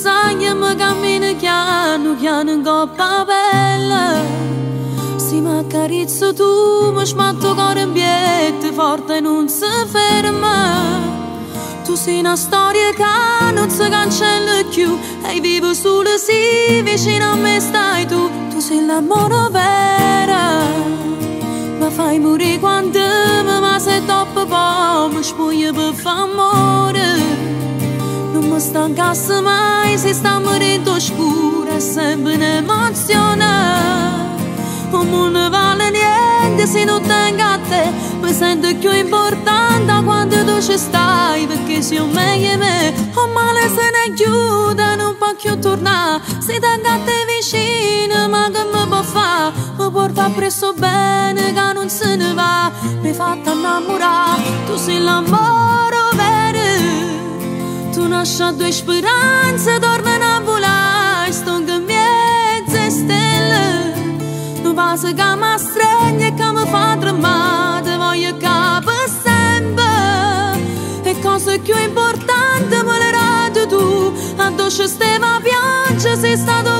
sai e mi cammina piano piano in coppa bella. Se mi accarezzo tu mi smatto cuore in piedi forte e non si ferma. Tu sei una storia che non si cancella più e vivo solo se vicino a me stai tu. Tu sei l'amore vero. Mi fai morire quando ma sei troppo po' mi spogli per fare amore. Non mi stancasse mai se sta morendo scura è sempre un'emozione. Il mondo vale niente se non tengo a te. Mi sento più importante quando tu ci stai perché sei meglio me. O male se ne chiude non può più tornare. Se tengo a te vicino ma che mi può fare? Mi porta presso bene che non se ne va. Mi fa innamorare. Tu sei l'amore vero. Tu nasci a due speranze dormono a volare. Sto in mezzo a stelle. Non passa che mi stringe e che mi fa tremare. Voglio che per sempre. E cosa più importante me l'hai dato tu. Addosso stava piangere sei stato